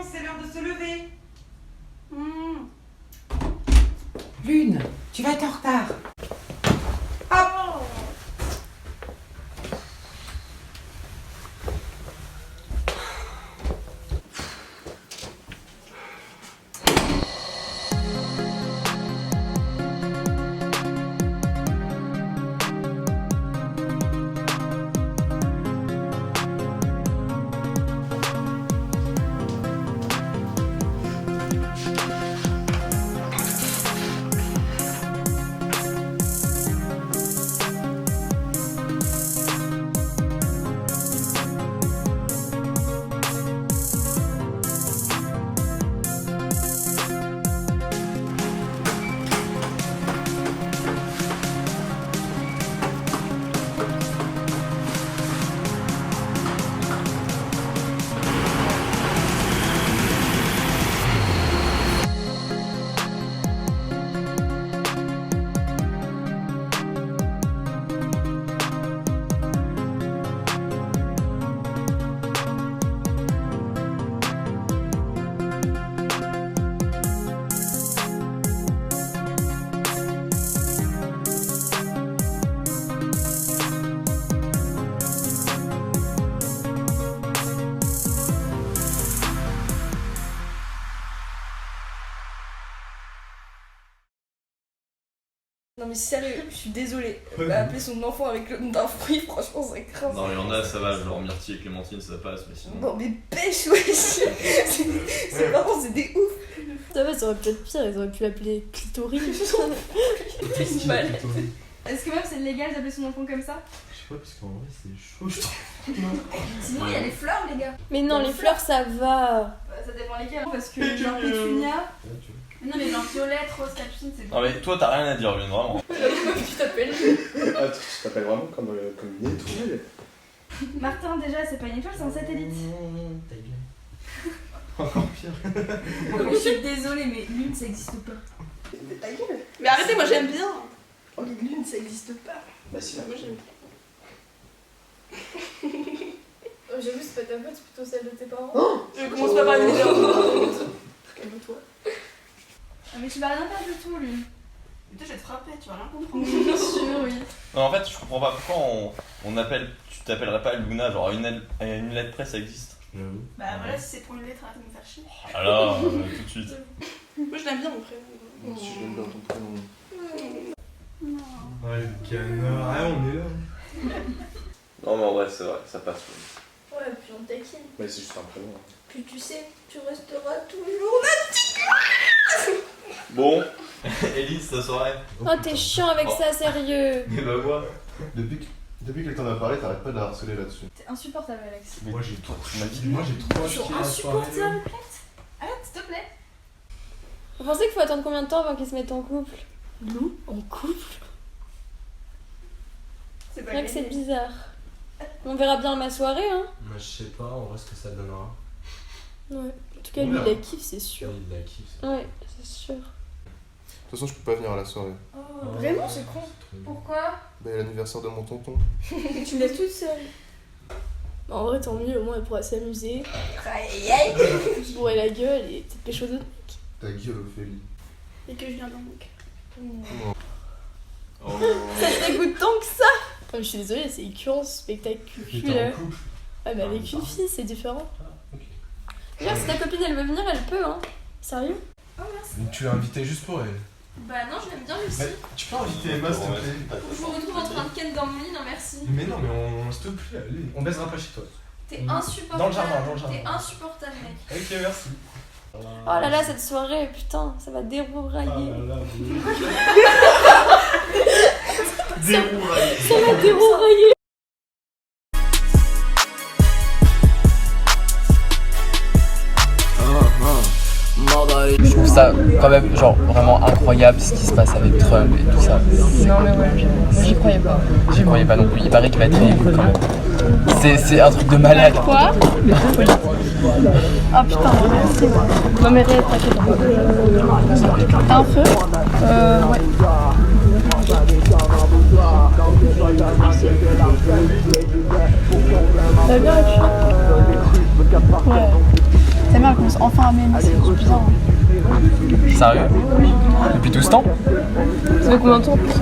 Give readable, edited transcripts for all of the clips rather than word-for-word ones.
c'est l'heure de se lever. Lune, tu vas être en retard. Hop. Non mais sérieux, je suis désolée. Appeler son enfant avec le nom d'un fruit, franchement c'est grave. Non, il y en a, ça va, genre myrtille et clémentine, ça passe, mais sinon. Non mais pêche, wesh. C'est marrant, c'est des ouf. Ça va, ça aurait pu être pire, ils auraient pu l'appeler clitoris. C'est mal. Est-ce que même c'est légal d'appeler son enfant comme ça? Je sais pas, parce qu'en vrai, c'est chaud, je trouve. Sinon, il y a les fleurs, les gars. Mais non, les fleurs ça va. Bah, ça dépend lesquelles. Parce que genre pétunia. Non, mais genre violette, rose, capucine, c'est Non, mais toi, t'as rien à dire, Lune, vraiment. Tu t'appelles. Ah, tu t'appelles vraiment comme une étoile. Martin, déjà, c'est pas une étoile, c'est un satellite. Ta gueule. Encore pire. Je suis désolée, mais lune, ça existe pas. Ta gueule. Mais arrêtez, moi j'aime bien. Oh, les lunes, ça existe pas. Bah si, là. Moi j'aime bien. J'avoue, c'est pas ta faute, c'est plutôt celle de tes parents. Je commence pas par une vidéo. Calme-toi. Ah, mais tu vas rien faire du tout, lune. Putain, je vais te frapper, tu vas rien comprendre. Bien sûr, oui. Non, en fait, je comprends pas pourquoi on appelle. Tu t'appellerais pas Luna, genre une lettre près, ça existe. J'avoue. Bah voilà, si c'est pour une lettre, arrête de me faire chier. Alors, tout de suite. Moi je l'aime bien mon prénom. Moi aussi, j'aime bien ton prénom. Non. Ouais, le canard. Ah, on est là. Non, mais en vrai, c'est vrai, ça passe. Ouais, puis on taquine. Mais c'est juste un prénom. Puis tu sais, tu resteras toujours. Bon, Élise, ta soirée. Oh, t'es chiant avec ça, sérieux. Mais bah, quoi. Depuis qu'elle t'en a parlé, t'arrêtes pas de la harceler là-dessus. T'es insupportable, Alex. Moi, j'ai trop. Tu m'as dit. Moi, j'ai trop acheté la soirée. Insupportable, arrête, s'il te plaît. Vous pensez qu'il faut attendre combien de temps avant qu'ils se mettent en couple? Nous En couple? C'est pas C'est vrai que c'est gagné. bizarre. On verra bien ma soirée, hein. Moi, je sais pas, en vrai, ce que ça donnera. Ouais. En tout cas, lui, il la kiffe, c'est sûr. Il la kiffe. Ouais, c'est sûr. De toute façon, je peux pas venir à la soirée. Oh, vraiment, c'est con. Pourquoi? Bah, il y a l'anniversaire de mon tonton. Tu me laisses toute seule. En vrai, tant mieux, au moins elle pourra s'amuser. Aïe aïe. Je bourrer la gueule et peut-être pécho d'autres. Ta gueule, Ophélie. Et que je viens d'un mec. Oh. Ça te dégoûte tant que ça. Enfin, je suis désolée, c'est écœurant ce spectacle T'es en culturel. couple. Ouais, mais avec une fille, c'est différent. Ah, ok. Regarde, si ta copine elle veut venir, elle peut, hein. Sérieux? Oh, merci. Donc, tu l'as invité juste pour elle. Bah non, je l'aime bien, Lucie. Mais tu peux inviter Emma, s'il te plaît. Je vous retrouve en train de ken dans mon lit, non merci. Mais non, mais on s'il te plaît, allez. On baisera pas chez toi. T'es insupportable. Dans le jardin, dans le jardin. T'es insupportable, mec. Ok, merci. Oh là là, cette soirée, putain, ça va dérourailler. Dérouraillé. Ça va dérourailler. Je trouve ça quand même genre vraiment incroyable ce qui se passe avec Trump et tout ça. Non mais ouais, j'y croyais pas. J'y croyais pas non plus, il paraît qu'il va être élu quand même. C'est un truc de malade. Quoi? Ah putain, merci. Non mais réel, t'inquiète pas. T'as un feu? Ouais. Ça va bien la fille? Ouais. Ta mère elle commence à commence enfin à m'aimer, c'est bizarre. Sérieux? Depuis tout ce temps? Ça fait combien de temps en plus?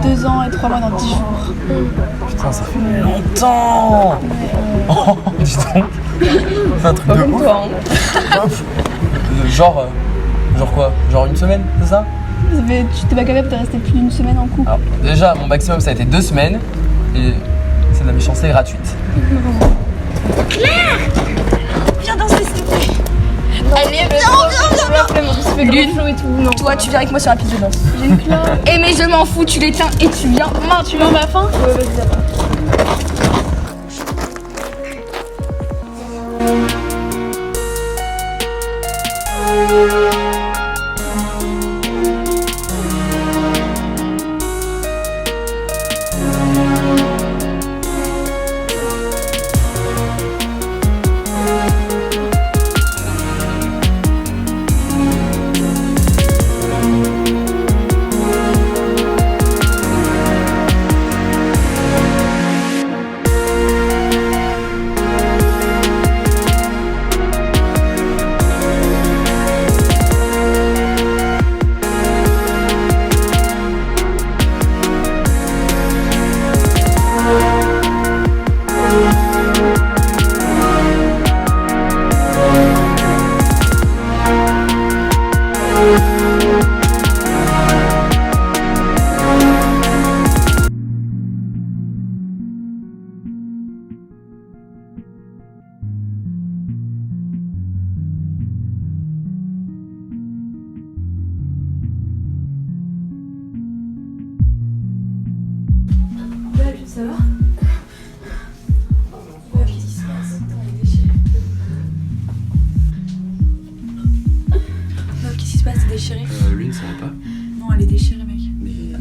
2 ans et 3 mois dans 10 jours. Putain, ça fait longtemps! Oh, dis donc! C'est un truc de ouf! Toi, hein. Genre quoi? Genre une semaine, c'est ça? Tu t'es pas capable de rester plus d'une semaine en couple? Alors, déjà, mon maximum ça a été 2 semaines. Et c'est de la méchanceté gratuite. Viens danser s'il te plaît. Allez, viens. Lune et tout. Non. Toi, tu viens avec moi sur la piste de danse. J'ai une clope. Eh mais je m'en fous, tu l'éteins et tu viens. Maman, tu viens à ma fin? Ouais, vas-y, d'abord. Ça va? Ouais, qu'est-ce qui se passe? Attends, elle est déchirée. Non, qu'est-ce qui se passe? T'es déchirée? Lune, ça va pas? Non, elle est déchirée, mec. Mais. Il est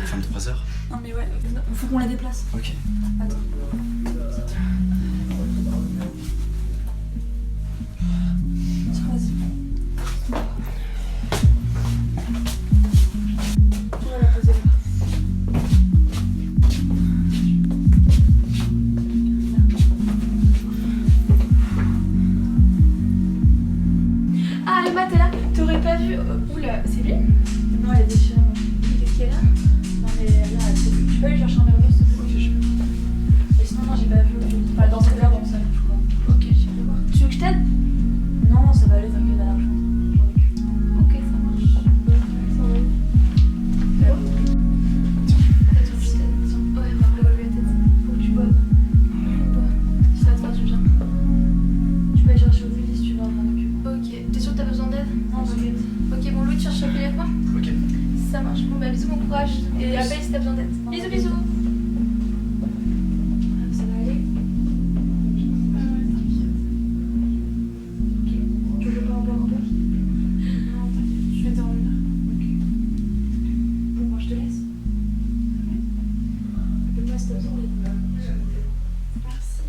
23h. Non, mais ouais, faut qu'on la déplace. Ok. Attends. Tiens, vas-y. On va la poser là. Ah, Emma, t'es là? T'aurais pas vu. Oula, c'est lui? Non, elle est déchirée. Qu'est-ce qu'elle a? Non, mais là, tu peux aller chercher un verre d'eau, s'il te plaît? Et sinon, non, j'ai pas vu. Enfin, dans cette heure, dans ça, je crois. Ok, je vais voir. Tu veux que je t'aide? Non, ça va aller, t'inquiète, à l'argent. J'en ai que. Ok, ça marche. Ça va. Attends, je t'aide. Tiens. Ouais, on va relever la tête. Faut que tu boives. Bois. Si ça te va, tu viens. Tu peux aller chercher au fil si tu veux, on m'en occupe. Ok. T'es sûr que t'as besoin d'aide? Non, t'inquiète. Ok, bon, Louis, tu cherches le billet avec moi? Ok. Ça marche. Bon, bah, bisous, bon courage. Et appelle si t'as besoin d'aide. Bisous, bisous. Ça va aller? Tu veux pas en boire un peu? Non, t'inquiète, je vais dormir. Bon, moi je te laisse. Appelle-moi si t'as besoin d'aide. Merci.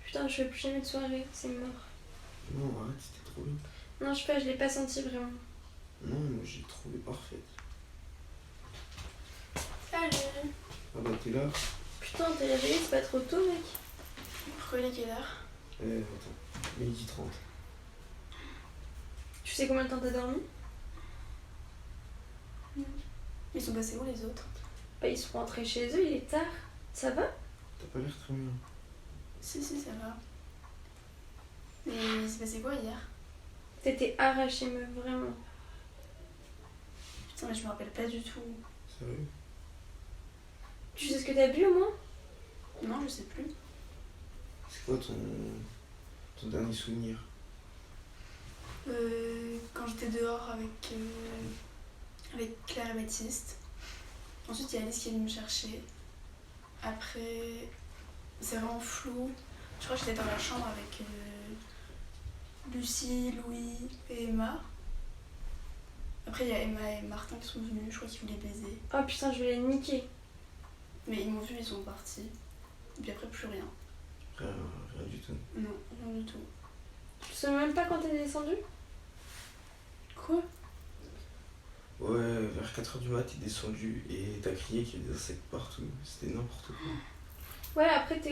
Putain, je fais plus jamais de soirée, c'est mort. Non, arrête, c'était trop bien. Non, je sais pas, je l'ai pas senti vraiment. Non, moi j'ai trouvé parfaite. Salut. Ah bah t'es là. Putain, t'es réveillé, c'est pas trop tôt, mec. Pourquoi il est quelle heure? Attends, 12h30. Tu sais combien de temps t'as dormi? Ils sont passés où les autres? Bah, ils sont rentrés chez eux, il est tard. Ça va? T'as pas l'air très bien. Si, ça va. Mais il s'est passé quoi hier? T'étais arrachée, meuf, vraiment. Putain, mais je me rappelle pas du tout. Sérieux? Tu sais ce que t'as bu au moins? Non, je sais plus. C'est quoi ton dernier souvenir? Quand j'étais dehors avec Claire et Baptiste. Ensuite, il y a Alice qui est venue me chercher. Après, c'est vraiment flou. Je crois que j'étais dans la chambre avec Lucie, Louis et Emma. Après, il y a Emma et Martin qui sont venus. Je crois qu'ils voulaient baiser. Oh putain, je vais les niquer. Mais ils m'ont vu, ils sont partis. Et puis après, plus rien. Rien du tout. Non, rien du tout. Tu sais même pas quand t'es descendu? Quoi? Ouais, vers 4h du mat, t'es descendu et t'as crié qu'il y avait des insectes partout. C'était n'importe quoi. Ouais, après tu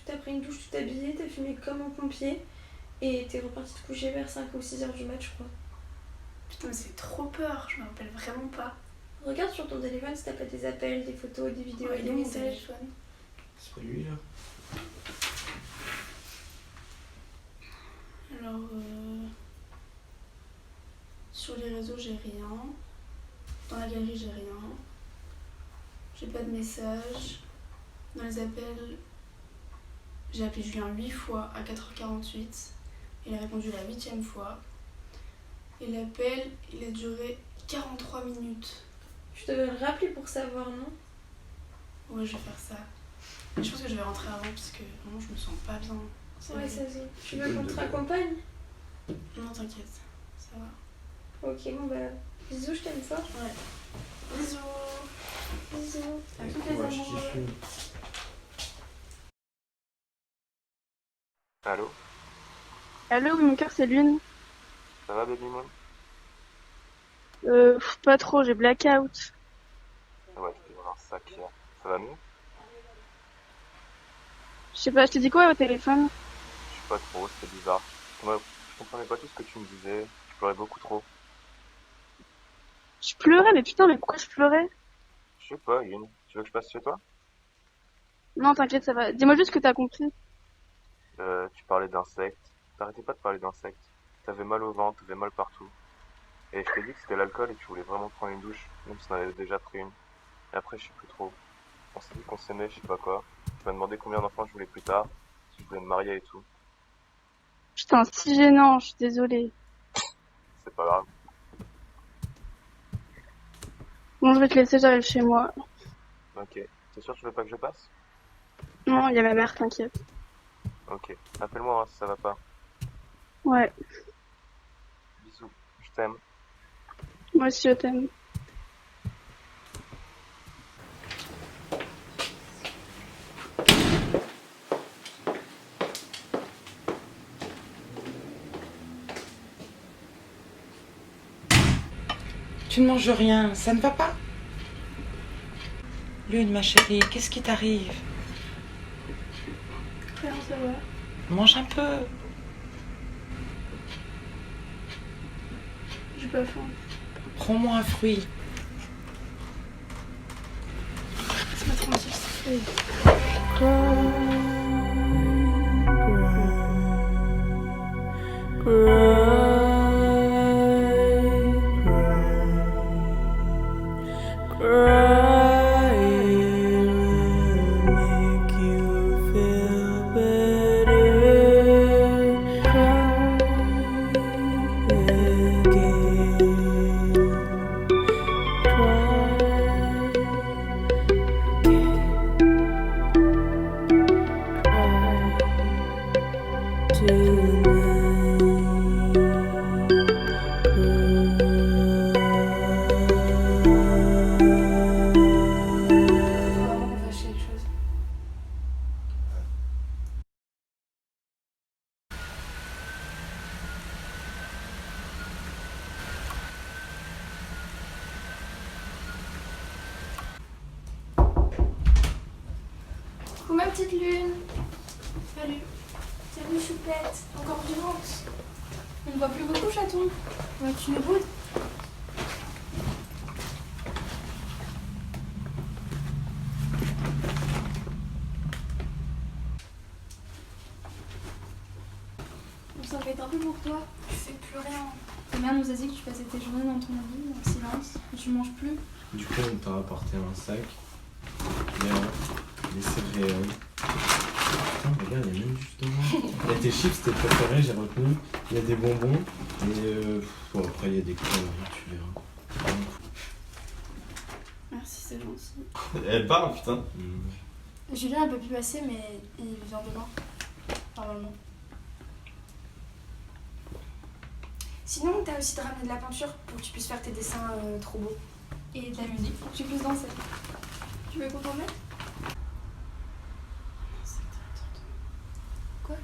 t'as pris une douche tout habillée, t'as fumé comme un pompier et t'es reparti te coucher vers 5 ou 6h du mat, je crois. Putain, mais ça fait trop peur, je me rappelle vraiment pas. Regarde sur ton téléphone si t'as pas des appels, des photos, des vidéos Ouais, et il est des où mon messages. téléphone? C'est pas lui là? Alors, sur les réseaux, j'ai rien. Dans la galerie, j'ai rien. J'ai pas de message. Dans les appels, j'ai appelé Julien 8 fois à 4h48. Il a répondu la 8e fois. Et l'appel, il a duré 43 minutes. Tu devais le rappeler pour savoir, non? Ouais, je vais faire ça. Mais je pense que je vais rentrer avant parce que vraiment, je me sens pas bien. Ouais, ça se dit. Tu veux qu'on te raccompagne? Non, t'inquiète, ça va. Ok, bon bah, bisous, je t'aime fort. Ouais. Bisous. Bisous. À toutes Ouais, les je amoureux. kiffe. Allô? Allô, mon cœur, c'est Lune. Ça va, baby moon? Pas trop, j'ai blackout. Ah ouais, tu devrais avoir un sac hier. Ça va mieux? Je sais pas, je t'ai dit quoi au téléphone? Je sais pas trop, c'était bizarre. Moi, je comprenais pas tout ce que tu me disais. Tu pleurais beaucoup trop. Je pleurais, mais putain, mais pourquoi je pleurais? Je sais pas, Yune. Tu veux que je passe chez toi? Non, t'inquiète, ça va. Dis-moi juste ce que t'as compris. Tu parlais d'insectes. T'arrêtais pas de parler d'insectes. T'avais mal au ventre, t'avais mal partout. Et je t'ai dit que c'était l'alcool et que tu voulais vraiment prendre une douche, même si t'en avais déjà pris une. Et après, je sais plus trop. On s'est dit qu'on s'aimait, je sais pas quoi. Tu m'as demandé combien d'enfants je voulais plus tard, si je voulais me marier et tout. Putain, si gênant, je suis désolée. C'est pas grave. Bon, je vais te laisser, j'arrive chez moi. Ok. T'es sûr que tu veux pas que je passe? Non, il y a ma mère, t'inquiète. Ok. Appelle-moi hein, si ça va pas. Ouais, Bisous. Je t'aime. moi aussi je t'aime. Tu ne manges rien, ça ne va pas? Lune, ma chérie, qu'est-ce qui t'arrive? Rien, ça va. Mange un peu. J'ai pas faim. Prends-moi un fruit. Laisse-moi tranquille, s'il te plaît. Vraiment qu'on fasse quelque chose. Coucou ma petite Lune. Salut. Salut choupette. Encore vivante. On ne voit plus beaucoup chaton. Ouais, tu me boudes. On s'inquiète un peu pour toi. Tu fais plus rien. Ta mère nous a dit que tu passais tes journées dans ton lit, en silence, et tu manges plus. Du coup, on t'a apporté un sac. Il y a des céréales. Putain, regarde, il y a même juste devant. Il y a tes chips, tes préférés, j'ai retenu. Il y a des bonbons. Et bon, après, il y a des conneries, tu verras. Merci, c'est gentil. Elle parle, putain. Julien, elle peut plus passer, mais il vient demain. Normalement. Sinon, t'as aussi de ramener de la peinture pour que tu puisses faire tes dessins trop beaux. Et de la musique, pour que tu puisses danser. Tu veux qu'on t'en mette?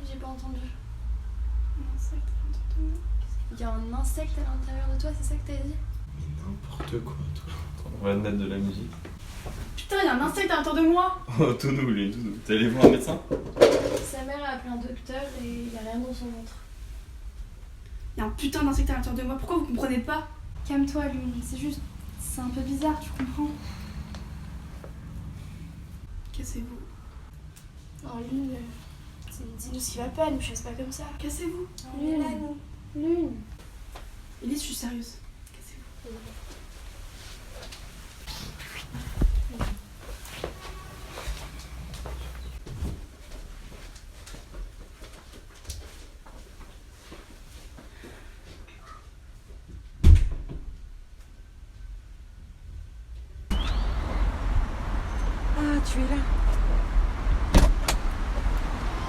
J'ai pas entendu. Un insecte à l'intérieur de moi. Il y a un insecte à l'intérieur de toi, c'est ça que t'as dit? Mais n'importe quoi, toi. On va mettre de la musique. Putain, il y a un insecte à l'intérieur de moi. Oh, tout nous, lui, tout nous. T'es allé voir un médecin? Sa mère a appelé un docteur et il a rien dans son ventre. Il y a un putain d'insecte à l'intérieur de moi. Pourquoi vous comprenez pas? Calme-toi, Lune, c'est juste. C'est un peu bizarre, tu comprends? Cassez-vous. Oh, Lune, dis-nous ce qui va pas, nous chasse pas comme ça. Cassez-vous. On est là, nous. Lune. Elise, je suis sérieuse. Cassez-vous. Ah, tu es là.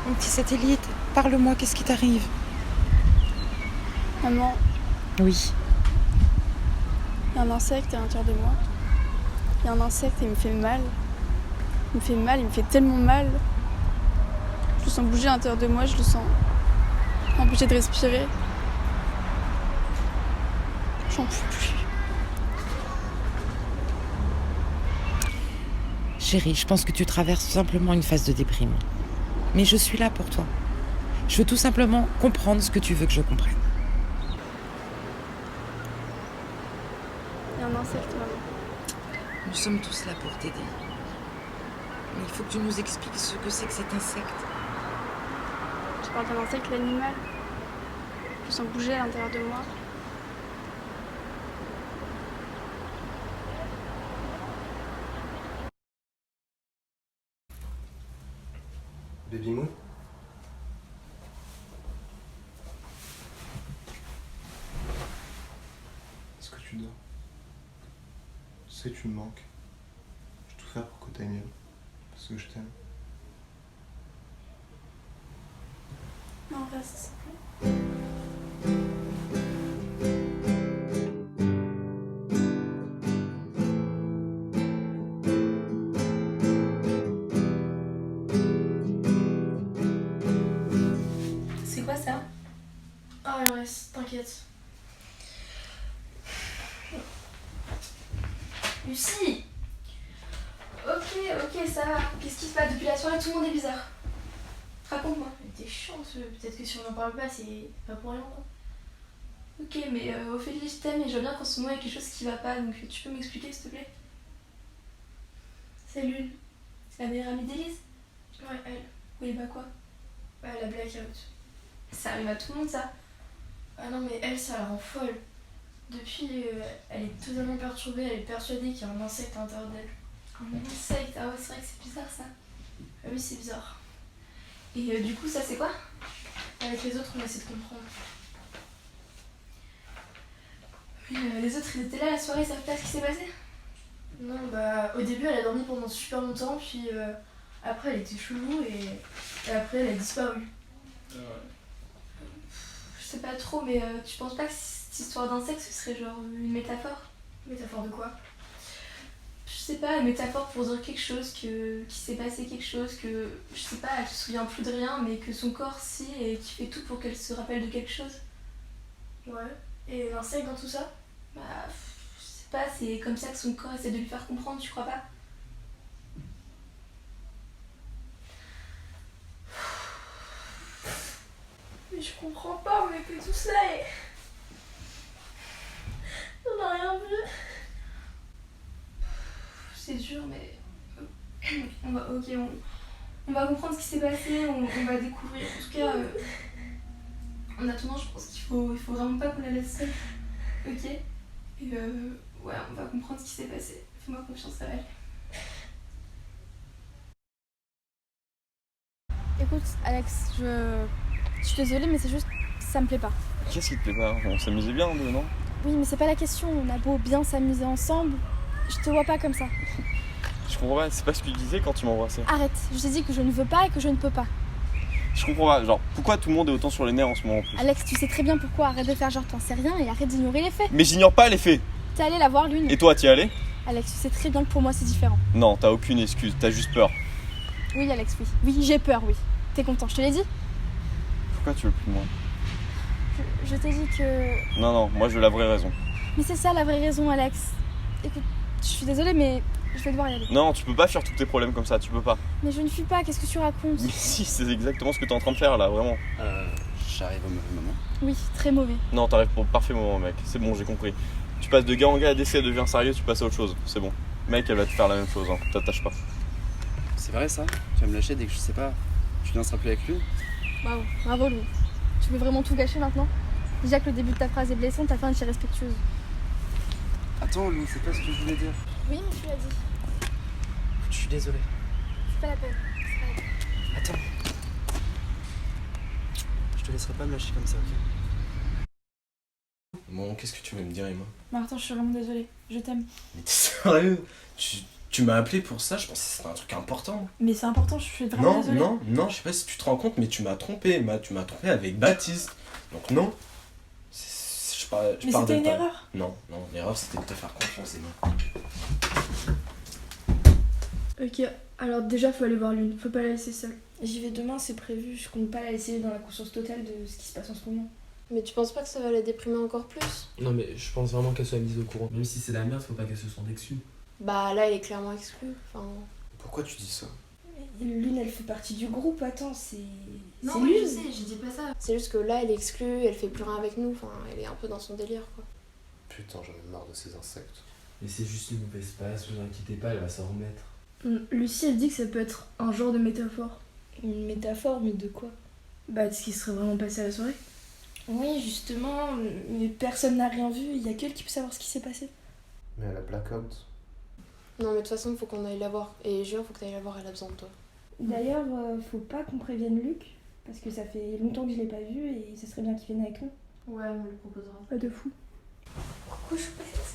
Mon petit satellite, parle-moi, qu'est-ce qui t'arrive? Maman, Oui. il y a un insecte à l'intérieur de moi. Il y a un insecte et il me fait mal. Il me fait mal, il me fait tellement mal. Je le sens bouger à l'intérieur de moi, je le sens empêché de respirer. J'en peux plus. Chérie, je pense que tu traverses simplement une phase de déprime. Mais je suis là pour toi. Je veux tout simplement comprendre ce que tu veux que je comprenne. Il y a un insecte, maman. Nous sommes tous là pour t'aider. Mais il faut que tu nous expliques ce que c'est que cet insecte. Je parle d'un insecte, l'animal. Je le sens bouger à l'intérieur de moi. Baby Moon? Est-ce que tu dors? Tu sais que tu me manques. Je vais tout faire pour que t'ailles mieux. Parce que je t'aime. Non, reste. C'est quoi ça? Ah, elle reste, t'inquiète. Lucie! Ok, ça va. Qu'est-ce qui se passe depuis la soirée? Tout le monde est bizarre. Raconte-moi. T'es chiante, peut-être que si on n'en parle pas, c'est pas pour rien. Quoi. Ok, mais Ophélie, je t'aime et je veux bien qu'en ce moment il y a quelque chose qui va pas, donc tu peux m'expliquer s'il te plaît? C'est Lune. C'est la meilleure amie d'Élise? Ouais, elle. Oui, bah quoi? Bah, la blackout. Ça arrive à tout le monde ça. Ah non, mais elle, ça la rend folle. Depuis, elle est totalement perturbée, elle est persuadée qu'il y a un insecte à l'intérieur d'elle. Un insecte? Ah ouais, c'est vrai que c'est bizarre ça. Ah oui, c'est bizarre. Et du coup, ça c'est quoi? Avec les autres, on essaie de comprendre. Oui, les autres, ils étaient là la soirée, ils savent pas ce qui s'est passé? Non, bah au début, elle a dormi pendant super longtemps, puis après, elle était chelou et après, elle a disparu. Je sais pas trop, mais tu penses pas que cette histoire d'insecte, ce serait genre une métaphore? Métaphore de quoi? Je sais pas, une métaphore pour dire quelque chose, qu'il s'est passé quelque chose, que, je sais pas, elle se souvient plus de rien, mais que son corps si, et qui fait tout pour qu'elle se rappelle de quelque chose. Ouais, et l'insecte dans tout ça? Bah, je sais pas, c'est comme ça que son corps essaie de lui faire comprendre, tu crois pas? Mais je comprends pas, on a fait tout ça et... on a rien vu. C'est dur, mais... on va comprendre ce qui s'est passé, on va découvrir. En tout cas, en attendant, je pense qu'il faut vraiment pas qu'on la laisse seule. Ok? Et ouais, on va comprendre ce qui s'est passé. Fais-moi confiance, ça va aller. Écoute, Alex, je suis désolée, mais c'est juste, ça me plaît pas. Qu'est-ce qui te plaît pas? On s'amusait bien, deux, non? Oui, mais c'est pas la question. On a beau bien s'amuser ensemble, je te vois pas comme ça. Je comprends pas, c'est pas ce que tu disais quand tu m'embrassais. Arrête, je t'ai dit que je ne veux pas et que je ne peux pas. Je comprends pas, genre, pourquoi tout le monde est autant sur les nerfs en ce moment en plus? Alex, tu sais très bien pourquoi. Arrête de faire genre t'en sais rien et arrête d'ignorer les faits. Mais j'ignore pas les faits! T'es allé la voir, Lune. Et toi, t'y es allé? Alex, tu sais très bien que pour moi c'est différent. Non, t'as aucune excuse, t'as juste peur. Oui, Alex, oui. Oui, j'ai peur, oui. T'es content, je te l'ai dit? Pourquoi tu veux plus de moi? Je t'ai dit que... Non, moi je veux la vraie raison. Mais c'est ça la vraie raison, Alex. Écoute, je suis désolée, mais je vais devoir y aller. Non, tu peux pas fuir tous tes problèmes comme ça, tu peux pas. Mais je ne fuis pas, qu'est-ce que tu racontes? Mais si, c'est exactement ce que t'es en train de faire là, vraiment. J'arrive au mauvais moment. Oui, très mauvais. Non, t'arrives pour le parfait moment, mec. C'est bon, j'ai compris. Tu passes de gars en gars, d'essai, devient sérieux, tu passes à autre chose. C'est bon. Mec, elle va te faire la même chose, hein. T'attaches pas. C'est vrai ça? Tu vas me lâcher dès que je sais pas, tu danseras plus avec lui? Waouh, bravo Lou. Tu veux vraiment tout gâcher maintenant? Déjà que le début de ta phrase est blessant, ta fin est irrespectueuse. Attends Lou, c'est pas ce que je voulais dire. Oui, mais tu l'as dit. Je suis désolé. C'est pas la peine. Attends. Je te laisserai pas me lâcher comme ça, ok? Bon, qu'est-ce que tu veux me dire, Emma? Martin, je suis vraiment désolée. Je t'aime. Mais t'es sérieux? Tu m'as appelé pour ça, je pensais que c'était un truc important. Mais c'est important, je suis vraiment désolée. Non, je sais pas si tu te rends compte, mais tu m'as trompé, Emma. Tu m'as trompé avec Baptiste. Donc non. Mais c'était une erreur. Non, l'erreur c'était de te faire confiance, Emma. Ok, alors déjà faut aller voir Lune, faut pas la laisser seule. J'y vais demain, c'est prévu. Je compte pas la laisser dans la conscience totale de ce qui se passe en ce moment. Mais tu penses pas que ça va la déprimer encore plus? Non mais je pense vraiment qu'elle soit mise au courant. Même si c'est la merde, faut pas qu'elle se sente exclue. Bah là elle est clairement exclue. Enfin... Pourquoi tu dis ça? Lune, elle fait partie du groupe, attends, c'est... Non, c'est mais je Lune. sais, j'ai dit pas ça. C'est juste que là elle est exclue, elle fait plus rien avec nous, enfin elle est un peu dans son délire quoi. Putain, j'en ai marre de ces insectes. Mais c'est juste une mauvaise passe, vous inquiétez pas, elle va s'en remettre. Lucie elle dit que ça peut être un genre de métaphore. Une métaphore, mais de quoi? Bah de ce qui serait vraiment passé à la soirée. Oui, justement, mais personne n'a rien vu, il y a que elle qui peut savoir ce qui s'est passé. Mais elle a blackout. Non mais de toute façon faut qu'on aille la voir. Et Julien faut que t'ailles la voir, elle a besoin de toi. D'ailleurs, faut pas qu'on prévienne Luc, parce que ça fait longtemps que je l'ai pas vu et ça serait bien qu'il vienne avec nous. Ouais, on lui proposera. Pas de fou. Couche bête.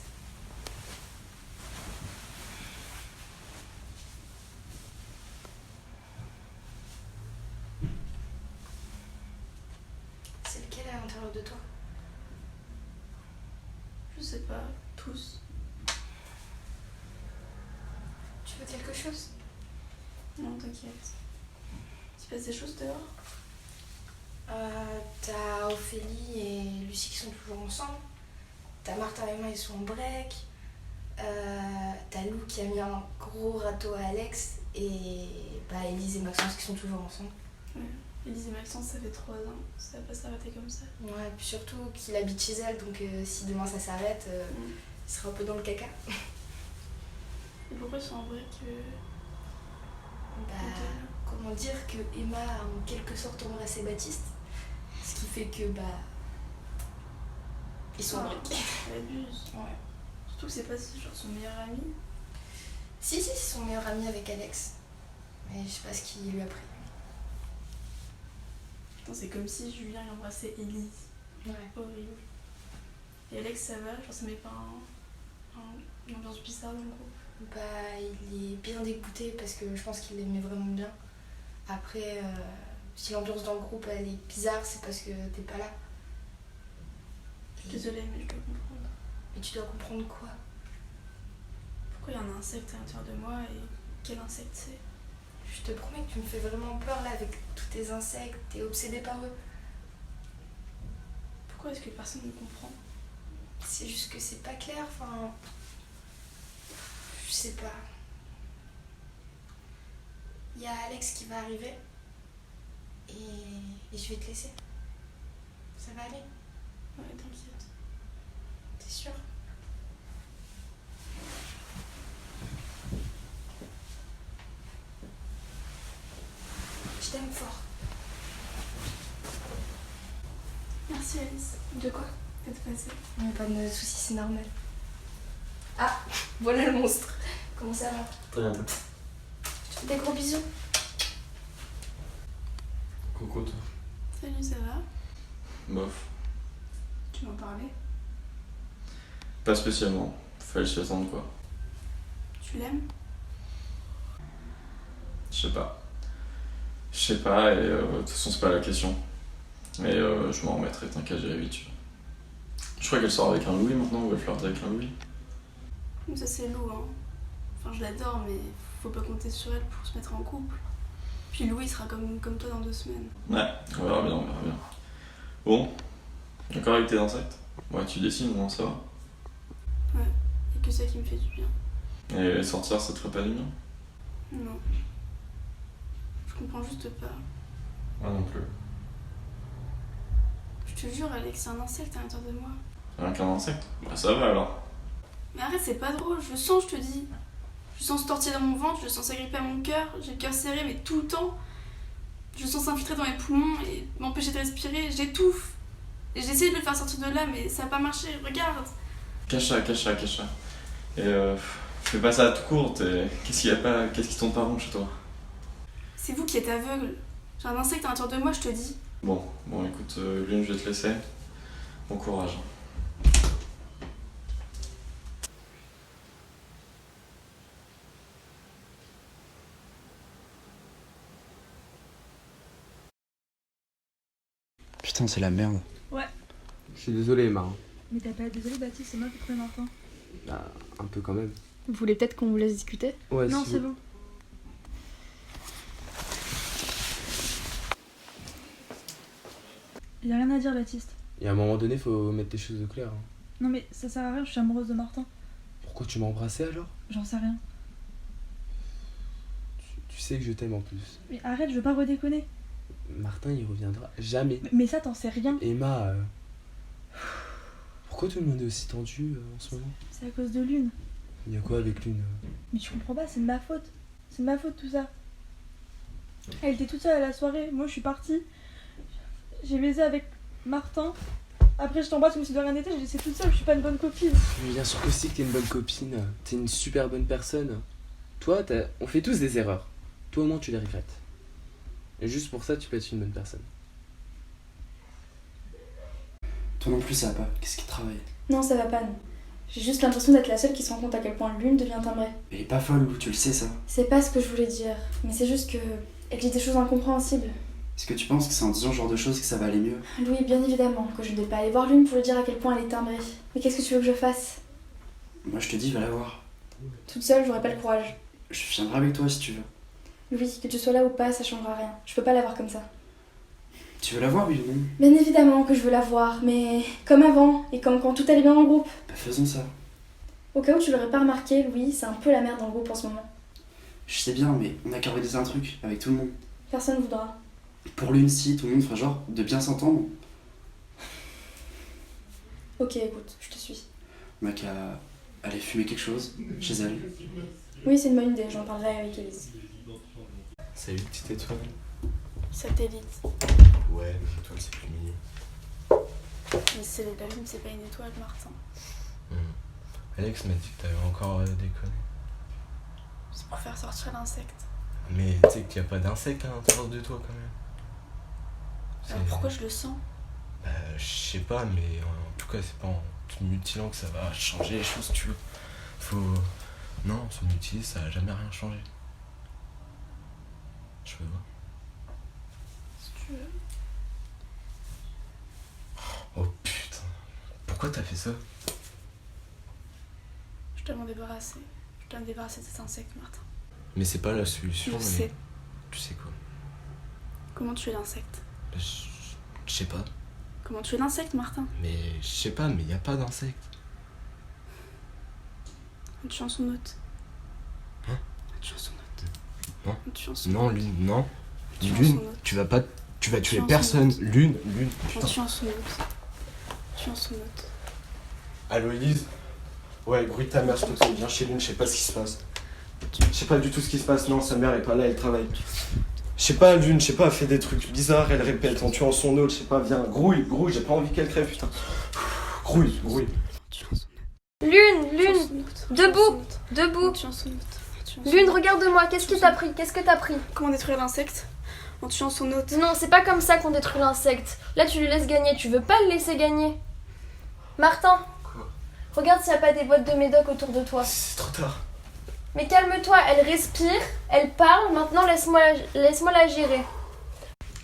C'est lequel à l'intérieur de toi? Je sais pas, tous. Tu veux quelque chose? Non, t'inquiète. Il se passe des choses dehors? T'as Ophélie et Lucie qui sont toujours ensemble. T'as Martin et moi, ils sont en break. T'as Lou qui a mis un gros râteau à Alex. Et bah, Élise et Maxence qui sont toujours ensemble. Ouais. Élise et Maxence, ça fait 3 ans. Ça va pas s'arrêter comme ça. Ouais, puis surtout qu'il habite chez elle, donc si demain ça s'arrête, il sera un peu dans le caca. Et pourquoi ils sont en break? Bah, comment dire que Emma a en quelque sorte embrassé Baptiste, ce qui fait que bah ils sont en break. Elle abuse. Ouais. Surtout que c'est pas genre son meilleur ami. Si, c'est son meilleur ami avec Alex, mais je sais pas ce qu'il lui a pris. Putain, c'est comme si Julien il embrassait Élise. Ouais. Horrible. Et Alex, ça va? Genre ça met pas une ambiance bizarre dans le groupe? Bah, il est bien dégoûté parce que je pense qu'il l'aimait vraiment bien. Après, si l'ambiance dans le groupe elle est bizarre, c'est parce que t'es pas là. Désolée, mais je dois comprendre. Mais tu dois comprendre quoi? Pourquoi il y a un insecte à l'intérieur de moi et quel insecte c'est? Je te promets que tu me fais vraiment peur là avec tous tes insectes, t'es obsédée par eux. Pourquoi est-ce que personne ne comprend? C'est juste que c'est pas clair, enfin... Je sais pas. Il y a Alex qui va arriver et je vais te laisser. Ça va aller? Ouais, t'inquiète. T'es sûre? Je t'aime fort. Merci Alice. De quoi? D'être passée. Pas de soucis, c'est normal. Ah, voilà le monstre. Comment ça va? Très bien. Je te fais des gros bisous. Coucou toi. Salut, ça va? Bof. Tu m'en parlais? Pas spécialement. Fallait s'y attendre quoi. Tu l'aimes? Je sais pas et de toute façon c'est pas la question. Mais je m'en remettrai, t'inquiète, j'ai l'habitude. Je crois qu'elle sort avec un Louis maintenant ou elle flirte avec un Louis. Ça c'est Lou, hein. Enfin je l'adore mais faut pas compter sur elle pour se mettre en couple. Puis Louis sera comme toi dans 2 semaines. Ouais, on verra bien, on verra bien. Bon, d'accord avec tes insectes? Ouais, tu dessines, non, ça va? Ouais, et que ça qui me fait du bien. Et sortir, ça te ferait pas du bien? Non. Je comprends juste pas. Moi non plus. Je te jure, Alex, c'est un insecte à l'intérieur de moi. Rien qu'un insecte? Bah ça va alors. Mais arrête, c'est pas drôle, je le sens, je te dis. Je le sens se tortiller dans mon ventre, je le sens s'agripper à mon cœur, j'ai le cœur serré, mais tout le temps. Je le sens s'infiltrer dans mes poumons et m'empêcher de respirer, j'étouffe. Et j'ai essayé de le faire sortir de là, mais ça a pas marché, regarde. Cache ça. Et fais pas ça à tout court, qu'est-ce qui tourne pas rond chez toi? C'est vous qui êtes aveugle. J'ai un insecte à l'intérieur de moi, je te dis. Bon, écoute, Lune, je vais te laisser. Bon courage. Putain, c'est la merde. Ouais. Je suis désolé, Emma. Mais t'as pas désolé, Baptiste, c'est moi qui prenais Martin. Bah, un peu quand même. Vous voulez peut-être qu'on vous laisse discuter? Ouais, non, si c'est vous- bon. Y'a rien à dire, Baptiste. Et à un moment donné, faut mettre les choses au clair. Hein. Non mais ça sert à rien, je suis amoureuse de Martin. Pourquoi tu m'as embrassé alors? J'en sais rien. Tu sais que je t'aime en plus. Mais arrête, je veux pas redéconner. Martin, il reviendra jamais. Mais ça, t'en sais rien. Emma, pourquoi tout le monde est aussi tendu en ce moment? C'est à cause de Lune. Il y a quoi avec Lune? Mais tu comprends pas, c'est de ma faute. C'est de ma faute tout ça. Elle était toute seule à la soirée, moi je suis partie. J'ai baisé avec Martin. Après je t'embrasse comme si de rien n'était, j'ai laissé toute seule, je suis pas une bonne copine. Mais bien sûr que si, que t'es une bonne copine. T'es une super bonne personne. Toi, on fait tous des erreurs. Toi au moins tu les regrettes. Et juste pour ça, tu peux être une bonne personne. Toi non plus, ça va pas. Qu'est-ce qui te travaille? Non, ça va pas, non. J'ai juste l'impression d'être la seule qui se rend compte à quel point Lune devient timbrée. Mais elle est pas folle, Lou, tu le sais ça. C'est pas ce que je voulais dire, mais c'est juste que elle dit des choses incompréhensibles. Est-ce que tu penses que c'est en disant ce genre de choses que ça va aller mieux? Louis, bien évidemment, que je ne vais pas aller voir Lune pour lui dire à quel point elle est timbrée. Mais qu'est-ce que tu veux que je fasse? Moi je te dis, va la voir. Toute seule, j'aurais pas le courage. Je viendrai avec toi si tu veux. Louis, que tu sois là ou pas, ça changera rien. Je peux pas la voir comme ça. Tu veux la voir, oui ou non? Bien évidemment que je veux la voir, mais comme avant, et comme quand tout allait bien dans le groupe. Bah faisons ça. Au cas où tu l'aurais pas remarqué, Louis, c'est un peu la merde dans le groupe en ce moment. Je sais bien, mais on a qu'à organiser un truc avec tout le monde. Personne voudra. Pour l'une, si, tout le monde fera genre de bien s'entendre. Ok, écoute, je te suis. On a qu'à aller fumer quelque chose chez elle. Oui, c'est une bonne idée, j'en parlerai avec Elise. Salut, petite étoile. Satellite. Ouais, mais l'étoile, c'est plus mignon. Mais c'est la lune, c'est pas une étoile, Martin. Alex m'a dit que t'avais encore déconné. C'est pour faire sortir l'insecte. Mais tu sais qu'il n'y a pas d'insecte à l'intérieur de toi quand même. Alors pourquoi je le sens? Bah, je sais pas, mais en tout cas, c'est pas en te mutilant que ça va changer les choses, tu veux. Non, se mutiler, ça a jamais rien changé. Je peux voir. Si tu veux. Oh putain. Pourquoi t'as fait ça? Je dois m'en débarrasser. Je dois me débarrasser de cet insecte, Martin. Mais c'est pas la solution. Je mais... sais. Tu sais quoi? Comment tuer l'insecte? Je sais pas. Comment tuer l'insecte, Martin? Mais je sais pas, mais y a pas d'insecte. En tuant son hôte. Hein? En tuant son hôte. Non. En tuant son Non, hôte. Lune, non. En tuant Lune, son hôte. tu vas pas. Tu vas tuer tuant son personne. hôte. Lune, En putain. tuant son hôte. En tuant son hôte. Allô Elise? Ouais, bruit de ta mère, s'il te plaît, viens chez Lune, je sais pas ce qui se passe. Je sais pas du tout ce qui se passe, non, sa mère est pas là, elle travaille. Je sais pas, Lune, je sais pas, elle fait des trucs bizarres, elle répète en tuant son hôte, je sais pas, viens, grouille, j'ai pas envie qu'elle crève, putain. Grouille. Lune, debout, debout. Lune, regarde-moi, qu'est-ce que t'as pris? Comment détruire l'insecte? En tuant son hôte. Non, c'est pas comme ça qu'on détruit l'insecte. Là, tu lui laisses gagner, tu veux pas le laisser gagner. Martin, regarde s'il y a pas des boîtes de médoc autour de toi. C'est trop tard. Mais calme-toi, elle respire, elle parle, maintenant laisse-moi la gérer.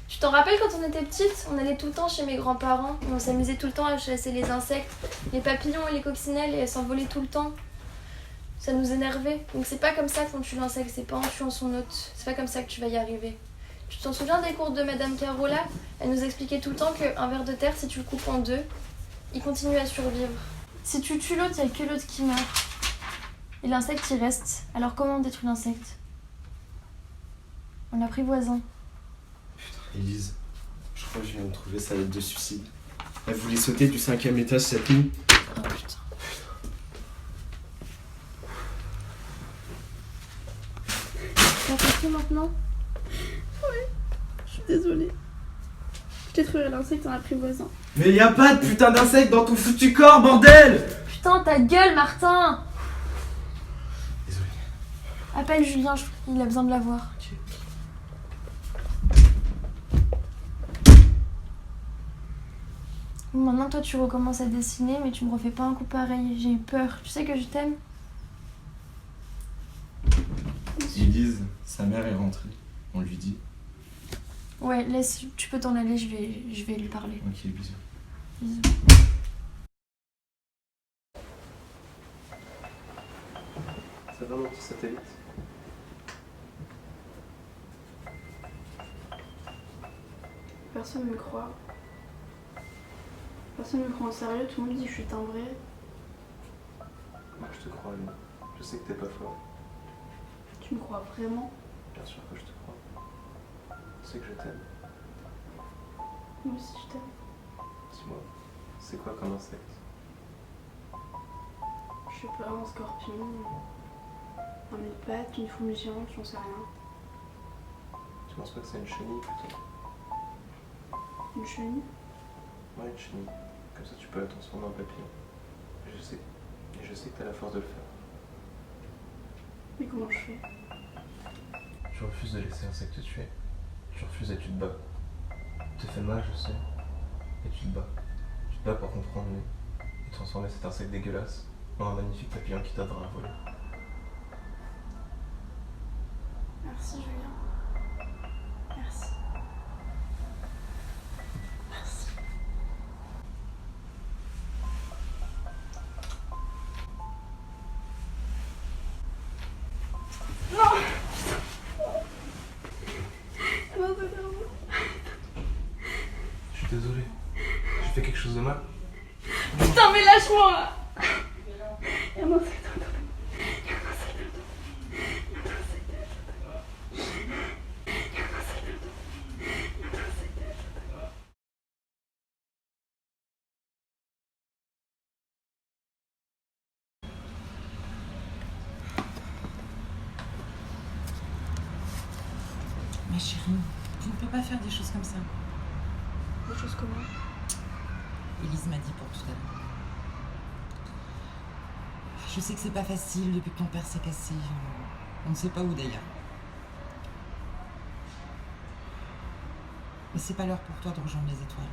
Tu t'en rappelles quand on était petite, on allait tout le temps chez mes grands-parents et on s'amusait tout le temps à chasser les insectes, les papillons et les coccinelles, et elles s'envolaient tout le temps. Ça nous énervait. Donc c'est pas comme ça qu'on tue l'insecte, c'est pas en tuant son hôte. C'est pas comme ça que tu vas y arriver. Tu t'en souviens des cours de Madame Carola? Elle nous expliquait tout le temps qu'un ver de terre, si tu le coupes en deux, il continue à survivre. Si tu tues l'autre, il n'y a que l'autre qui meurt. Et l'insecte, il reste. Alors comment on détruit l'insecte? On l'apprivoise. Élise, je crois que je viens de trouver sa lettre de suicide. Elle voulait sauter du 5e étage cette nuit. Oh putain. T'as compris maintenant? Ouais, je suis désolée. Je t'ai trouvé l'insecte en apprivoisant. Mais y a pas de putain d'insecte dans ton foutu corps, bordel! Putain, ta gueule, Martin! Désolé. Appelle Julien, il a besoin de la voir. Bon, maintenant, toi, tu recommences à dessiner, mais tu me refais pas un coup pareil. J'ai eu peur. Tu sais que je t'aime? Élise, sa mère est rentrée. On lui dit. Ouais, laisse, tu peux t'en aller, je vais lui parler. Ok, bisous. Bisous. Ça va mon petit satellite? Personne me croit. Personne me croit en sérieux, tout le monde dit que je suis timbrée. Moi je te crois, Lune. Je sais que t'es pas fort. Tu me crois vraiment? Bien sûr que je te crois. Tu sais que je t'aime. Moi aussi je t'aime. Dis-moi, c'est quoi comme insecte? Je sais pas, un scorpion, un mille-pattes, une fourmi géante, j'en sais rien. Tu penses pas que c'est une chenille plutôt? Une chenille? Ouais, une chenille. Comme ça tu peux la transformer en papillon. Et je sais que t'as la force de le faire. Mais comment je fais? Tu refuses de laisser l'insecte te tuer. Tu refuses et tu te bats. Tu te fais mal, je sais. Et tu te bats. Tu te bats pour comprendre et transformer cet insecte dégueulasse en un magnifique papillon qui t'aidera à voler. Merci Julien. Merci. Merci. Non! Non, c'est nerveux. Je suis désolé. J'ai fait quelque chose de mal. Putain, mais lâche-moi! Y'a un insecte dedans. Ma chérie, tu ne peux pas faire des choses comme ça. Des choses comment? Élise m'a dit pour tout à l'heure. Je sais que c'est pas facile depuis que ton père s'est cassé. On ne sait pas où d'ailleurs. Mais c'est pas l'heure pour toi de rejoindre les étoiles.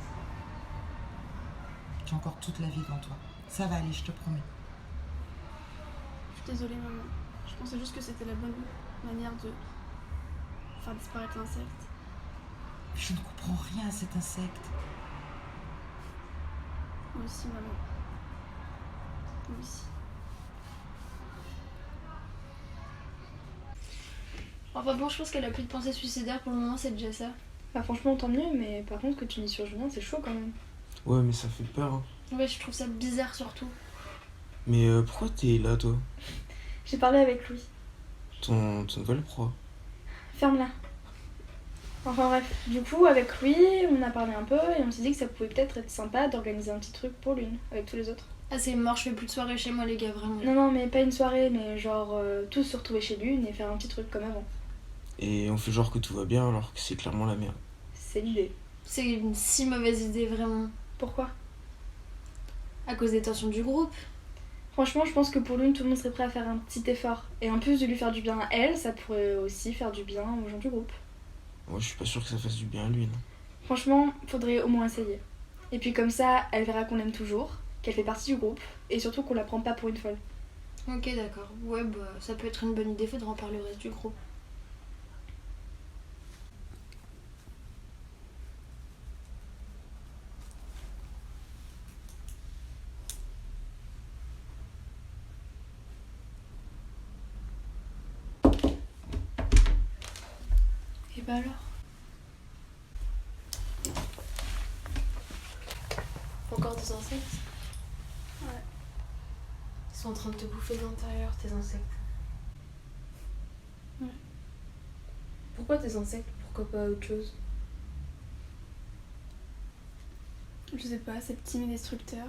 Tu as encore toute la vie devant toi. Ça va aller, je te promets. Je suis désolée maman. Je pensais juste que c'était la bonne manière de faire disparaître l'insecte. Je ne comprends rien à cet insecte. Moi aussi maman. Moi aussi. Enfin bon, je pense qu'elle a plus de pensée suicidaire pour le moment, c'est déjà ça. Bah franchement tant mieux, mais par contre que tu mises sur Julien, c'est chaud quand même. Ouais, mais ça fait peur. Hein. Ouais, je trouve ça bizarre surtout. Mais pourquoi t'es là, toi? J'ai parlé avec Louis. Ton nouvel pro. Ferme-la. Enfin bref, du coup avec Louis, on a parlé un peu et on s'est dit que ça pouvait peut-être être sympa d'organiser un petit truc pour Lune, avec tous les autres. Ah c'est mort, je fais plus de soirée chez moi les gars, vraiment. Non, mais pas une soirée, mais genre tous se retrouver chez Lune et faire un petit truc comme avant. Et on fait genre que tout va bien alors que c'est clairement la merde. C'est l'idée. C'est une si mauvaise idée, vraiment. Pourquoi? À cause des tensions du groupe. Franchement, je pense que pour Lune, tout le monde serait prêt à faire un petit effort. Et en plus de lui faire du bien à elle, ça pourrait aussi faire du bien aux gens du groupe. Moi, je suis pas sûr que ça fasse du bien à lui, non. Franchement, faudrait au moins essayer. Et puis comme ça, elle verra qu'on l'aime toujours, qu'elle fait partie du groupe, et surtout qu'on la prend pas pour une folle. Ok, d'accord. Ouais, bah ça peut être une bonne idée, faudra en parler au reste du groupe. Et bah alors? des insectes? Ouais. Ils sont en train de te bouffer de l'intérieur, tes insectes. Ouais. Pourquoi tes insectes? Pourquoi pas autre chose? Je sais pas, c'est petit mais destructeur.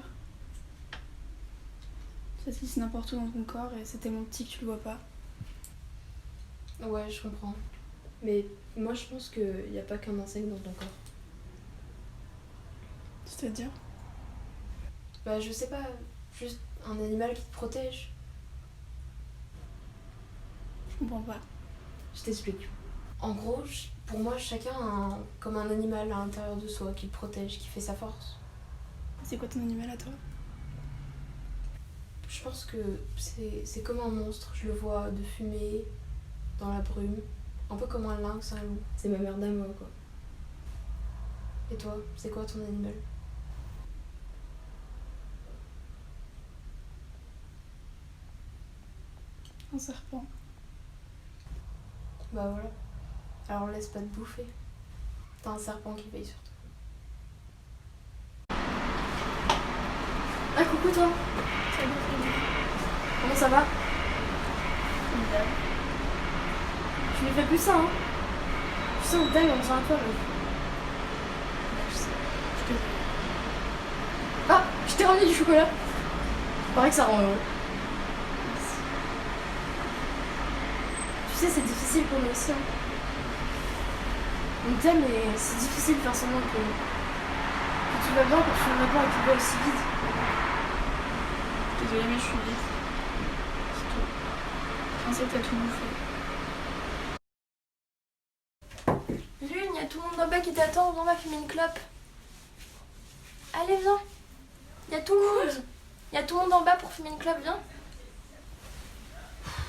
Ça se glisse n'importe où dans ton corps et c'est tellement petit que tu le vois pas. Ouais, je comprends. Mais moi je pense qu'il n'y a pas qu'un insecte dans ton corps. C'est-à-dire? Bah je sais pas, juste un animal qui te protège. Je comprends pas. Je t'explique. En gros, pour moi, chacun a comme un animal à l'intérieur de soi qui le protège, qui fait sa force. C'est quoi ton animal à toi? Je pense que c'est comme un monstre, je le vois de fumée, dans la brume, un peu comme un lynx, un loup. C'est ma mère d'amour, quoi. Et toi, c'est quoi ton animal? Un serpent. Bah voilà. Alors laisse pas te bouffer. T'as un serpent qui veille sur toi. Ah coucou toi. Salut. Comment ça va? Formidable. Tu lui fais plus ça, hein? Tu sais, on t'aime, on dirait un peu. Je sais. Je te... Ah, je t'ai ramené du chocolat. Paraît que ça rend heureux. Tu sais, c'est difficile pour nous aussi. Hein. On t'aime et c'est difficile de faire semblant que tu vas bien quand tu ne vas pas et que tu vas aussi vite. Désolée mais je suis vite. C'est tout. Je pensais que t'as tout bouffé. Lune, y a tout le monde là-bas qui t'attend, viens, on va fumer une clope. Allez, viens. Y a tout le monde. Y a tout le monde en bas pour fumer une clope, viens.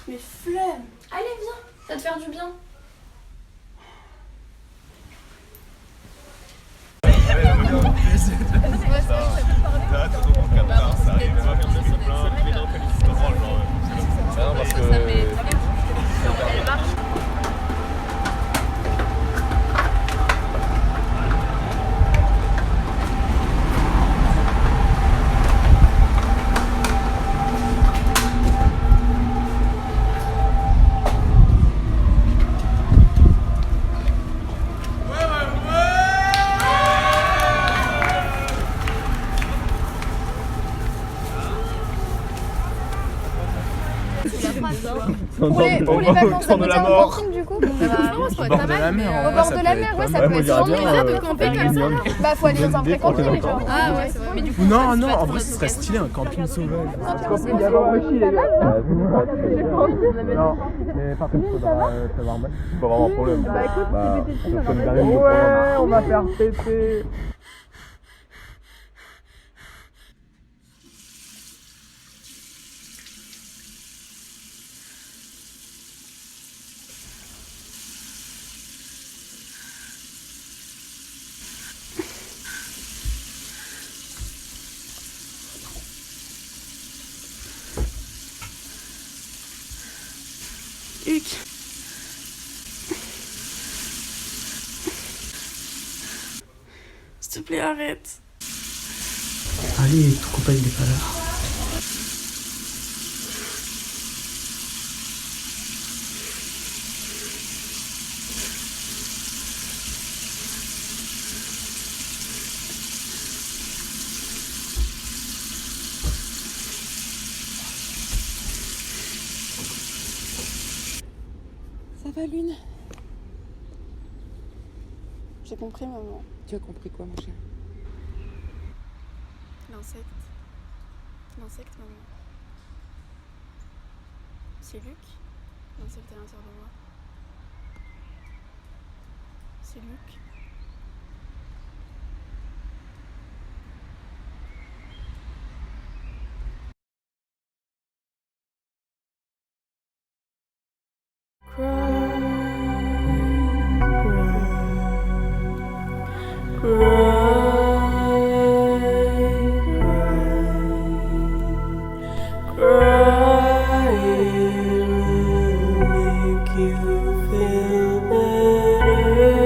Mais flemme. Allez, viens, ça va te faire du bien. Pour les vacances, ça peut dire un camping du coup? Au bord de la mer, ouais, ça peut être chambé de camper comme ça. Bah, faut aller dans un vrai camping, genre. Ah ouais, c'est vrai. Mais du coup, non, non, en vrai, ce serait stylé un camping sauvage. Il y a l'enrichi, les gars. Non, mais par contre, il faudra savoir mettre. Pas vraiment un problème. Bah, écoute, c'est des pétines, ouais, on va faire péter. Huc. S'il te plaît, arrête. Allez, ton copain il est pas là. Ça va, Lune? J'ai compris, maman. Tu as compris quoi, mon cher? L'insecte. L'insecte, maman. C'est Luc. L'insecte à l'intérieur de moi. C'est Luc. Make you feel better.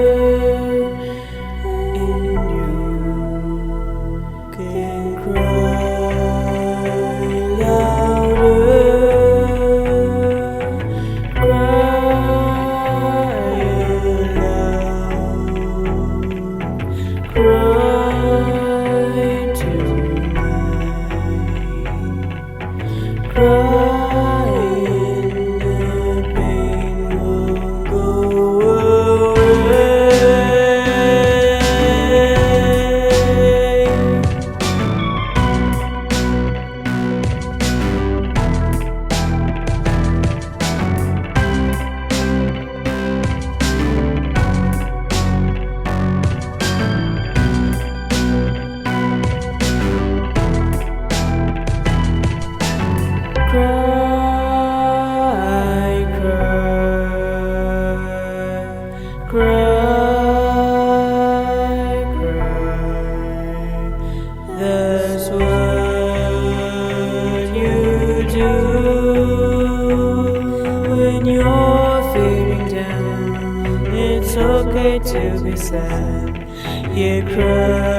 said you could.